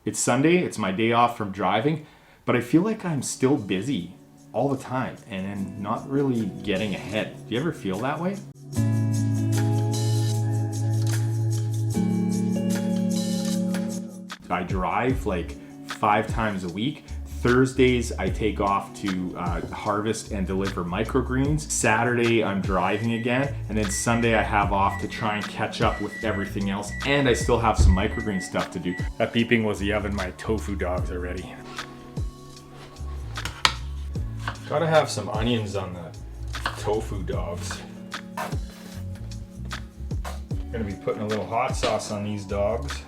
It's Sunday, it's my day off from driving, but I feel like I'm still busy all the time and not really getting ahead. Do you ever feel that way? I drive like 5 times a week. Thursdays I take off to harvest and deliver microgreens. Saturday I'm driving again, and then Sunday I have off to try and catch up with everything else, and I still have some microgreen stuff to do. That beeping was the oven. My tofu dogs are ready. Gotta have some onions on the tofu dogs. Gonna be putting a little hot sauce on these dogs.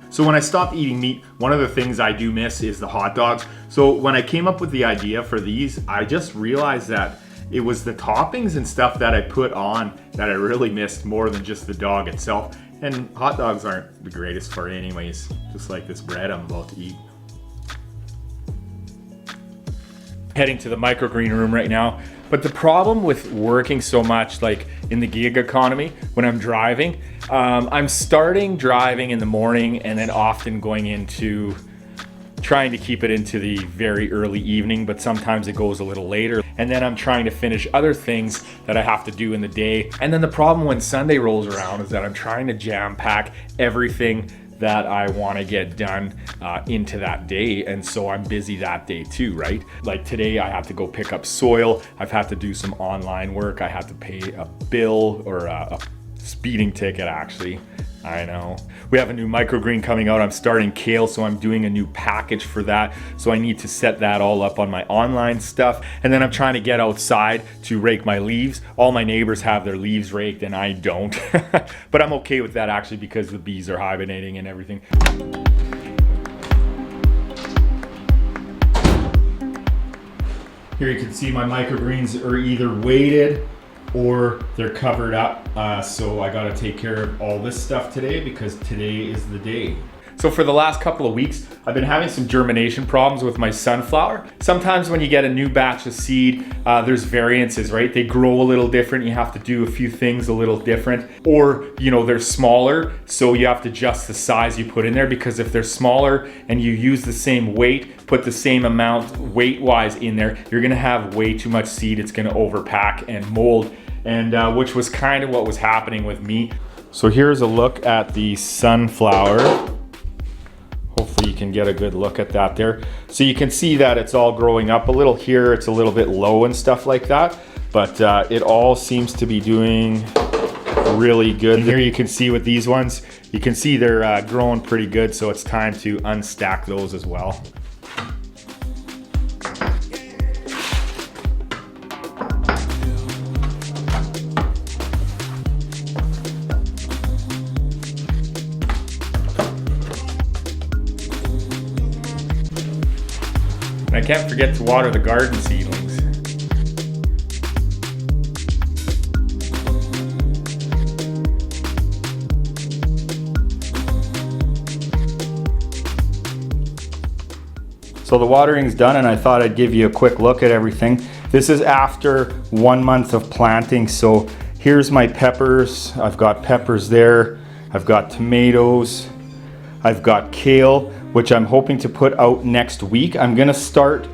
So when I stopped eating meat, one of the things I do miss is the hot dogs. So when I came up with the idea for these, I just realized that it was the toppings and stuff that I put on that I really missed more than just the dog itself. And hot dogs aren't the greatest for you anyways, just like this bread I'm about to eat. Heading to the microgreen room right now. But the problem with working so much like in the gig economy when I'm driving, I'm starting driving in the morning and then often going into trying to keep it into the very early evening, but sometimes it goes a little later. And then I'm trying to finish other things that I have to do in the day. And then the problem when Sunday rolls around is that I'm trying to jam pack everything that I want to get done into that day, and so I'm busy that day too, right? Like today I have to go pick up soil, I've had to do some online work, I have to pay a bill or a speeding ticket actually. I know. We have a new microgreen coming out. I'm starting kale, so I'm doing a new package for that. So I need to set that all up on my online stuff. And then I'm trying to get outside to rake my leaves. All my neighbors have their leaves raked and I don't. But I'm okay with that actually because the bees are hibernating and everything. Here you can see my microgreens are either weighted or they're covered up, so I gotta take care of all this stuff today because today is the day. So for the last couple of weeks, I've been having some germination problems with my sunflower. Sometimes when you get a new batch of seed, there's variances, right? They grow a little different. You have to do a few things a little different, or they're smaller, so you have to adjust the size you put in there, because if they're smaller and you use the same weight, put the same amount weight-wise in there, you're gonna have way too much seed. It's gonna overpack and mold, and which was kind of what was happening with me. So here's a look at the sunflower. Hopefully you can get a good look at that there. So you can see that it's all growing up a little here. It's a little bit low and stuff like that, but it all seems to be doing really good. And here you can see with these ones, you can see they're growing pretty good. So it's time to unstack those as well. And I can't forget to water the garden seedlings. So the watering's done, and I thought I'd give you a quick look at everything. This is after 1 month of planting. So here's my peppers. I've got peppers there. I've got tomatoes. I've got kale, which I'm hoping to put out next week. I'm gonna start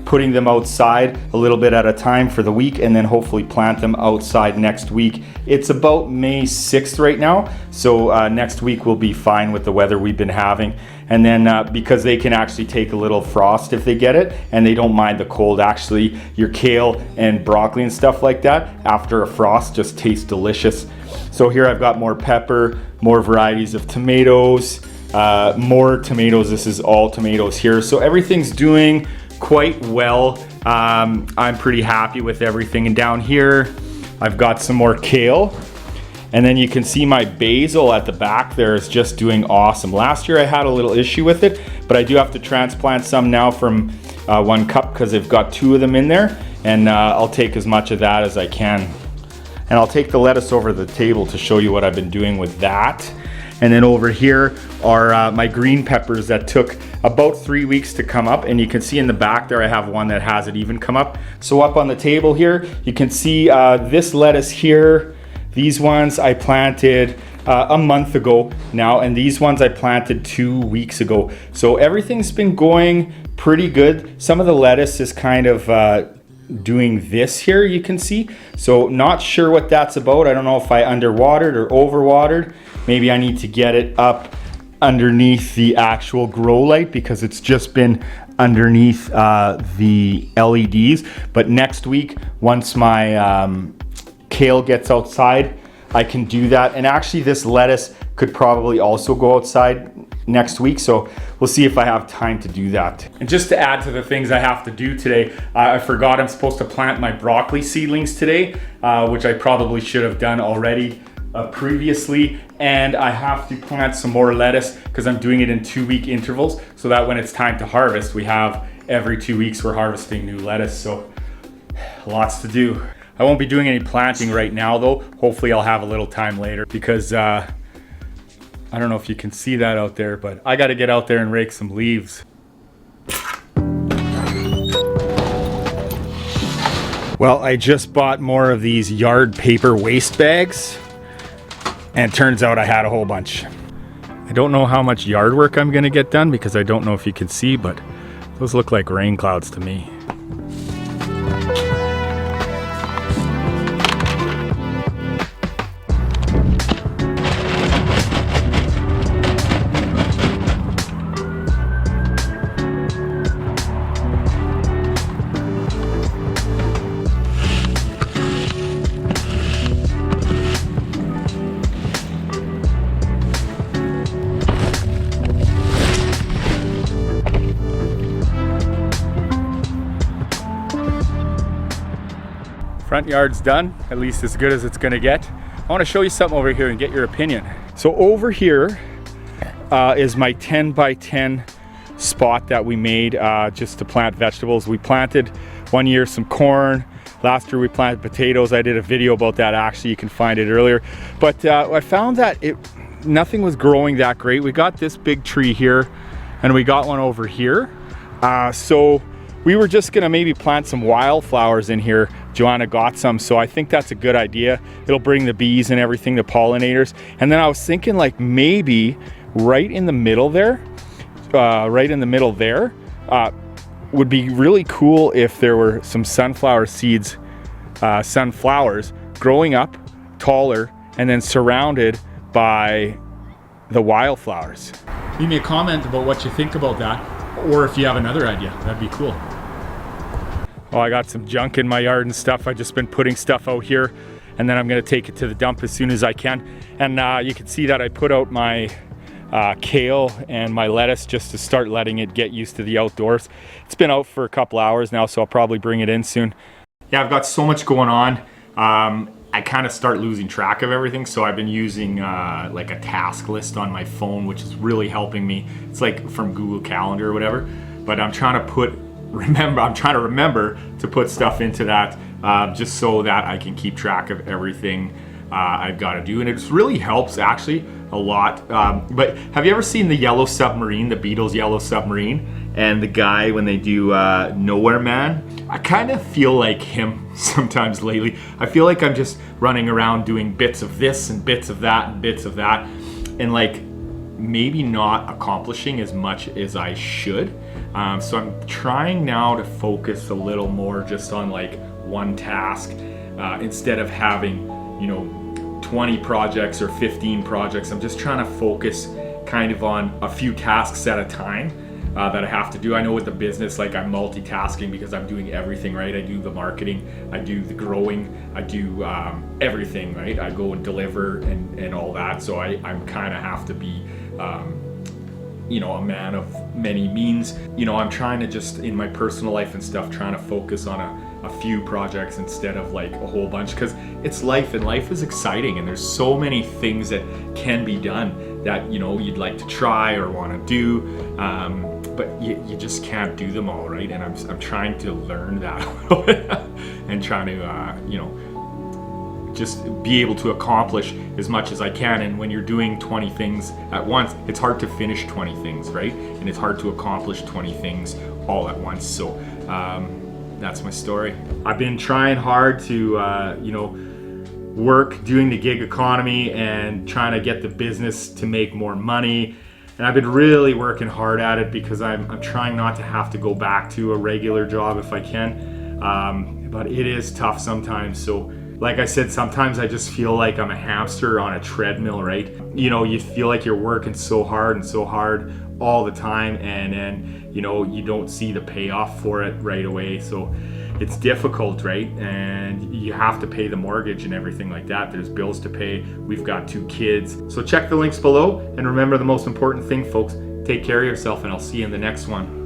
putting them outside a little bit at a time for the week, and then hopefully plant them outside next week. It's about May 6th right now, so next week will be fine with the weather we've been having. And then because they can actually take a little frost if they get it, and they don't mind the cold. Actually, your kale and broccoli and stuff like that, after a frost, just tastes delicious. So here I've got more pepper, more varieties of tomatoes, more tomatoes. This is all tomatoes here. So everything's doing quite well. I'm pretty happy with everything. And down here, I've got some more kale. And then you can see my basil at the back there is just doing awesome. Last year I had a little issue with it, but I do have to transplant some now from 1 cup because they've got 2 of them in there. And I'll take as much of that as I can. And I'll take the lettuce over to the table to show you what I've been doing with that. And then over here are my green peppers that took about 3 weeks to come up. And you can see in the back there, I have one that hasn't even come up. So up on the table here, you can see this lettuce here. These ones I planted a month ago now, and these ones I planted 2 weeks ago. So everything's been going pretty good. Some of the lettuce is kind of doing this here, you can see. So not sure what that's about. I don't know if I underwatered or overwatered. Maybe I need to get it up underneath the actual grow light because it's just been underneath the LEDs. But next week, once my kale gets outside, I can do that. And actually this lettuce could probably also go outside next week, so we'll see if I have time to do that. And just to add to the things I have to do today, I forgot I'm supposed to plant my broccoli seedlings today, which I probably should have done already previously. And I have to plant some more lettuce because I'm doing it in 2-week intervals, so that when it's time to harvest, we have every 2 weeks we're harvesting new lettuce. So lots to do. I won't be doing any planting right now though. Hopefully I'll have a little time later because I don't know if you can see that out there, but I got to get out there and rake some leaves. Well, I just bought more of these yard paper waste bags, and it turns out I had a whole bunch. I don't know how much yard work I'm going to get done because I don't know if you can see, but those look like rain clouds to me. Front yard's done, at least as good as it's gonna get. I wanna show you something over here and get your opinion. So over here is my 10 by 10 spot that we made just to plant vegetables. We planted one year some corn. Last year we planted potatoes. I did a video about that actually, you can find it earlier. But I found that nothing was growing that great. We got this big tree here and we got one over here. So we were just gonna maybe plant some wildflowers in here. Joanna got some, so I think that's a good idea. It'll bring the bees and everything, the pollinators. And then I was thinking like maybe right in the middle there, would be really cool if there were some sunflower seeds, sunflowers growing up taller and then surrounded by the wildflowers. Leave me a comment about what you think about that, or if you have another idea, that'd be cool. Well, I got some junk in my yard and stuff. I've just been putting stuff out here, and then I'm gonna take it to the dump as soon as I can. And you can see that I put out my kale and my lettuce just to start letting it get used to the outdoors. It's been out for a couple hours now, so I'll probably bring it in soon. Yeah, I've got so much going on. I kind of start losing track of everything, so I've been using like a task list on my phone, which is really helping me. It's like from Google Calendar or whatever, but I'm trying to remember to put stuff into that just so that I can keep track of everything I've got to do, and it really helps actually a lot. But have you ever seen the Yellow Submarine, the Beatles' Yellow Submarine, and the guy when they do Nowhere Man? I kind of feel like him sometimes lately. I feel like I'm just running around doing bits of this and bits of that and bits of that, and like maybe not accomplishing as much as I should. So I'm trying now to focus a little more just on like one task instead of having, 20 projects or 15 projects. I'm just trying to focus kind of on a few tasks at a time that I have to do. I know with the business, like I'm multitasking because I'm doing everything, right? I do the marketing, I do the growing, I do everything, right? I go and deliver and all that. So I'm kind of have to be a man of many means. I'm trying to just, in my personal life and stuff, trying to focus on a few projects instead of like a whole bunch, because it's life and life is exciting and there's so many things that can be done that, you'd like to try or want to do, but you just can't do them all, right? And I'm trying to learn that a little bit and trying to, just be able to accomplish as much as I can. And when you're doing 20 things at once, it's hard to finish 20 things, right? And it's hard to accomplish 20 things all at once. So that's my story. I've been trying hard to, work doing the gig economy and trying to get the business to make more money. And I've been really working hard at it because I'm trying not to have to go back to a regular job if I can. But it is tough sometimes. So like I said, sometimes I just feel like I'm a hamster on a treadmill, right? You know, you feel like you're working so hard all the time, and then, you know, you don't see the payoff for it right away. So it's difficult, right? And you have to pay the mortgage and everything like that. There's bills to pay. We've got 2 kids. So check the links below. And remember the most important thing, folks, take care of yourself, and I'll see you in the next one.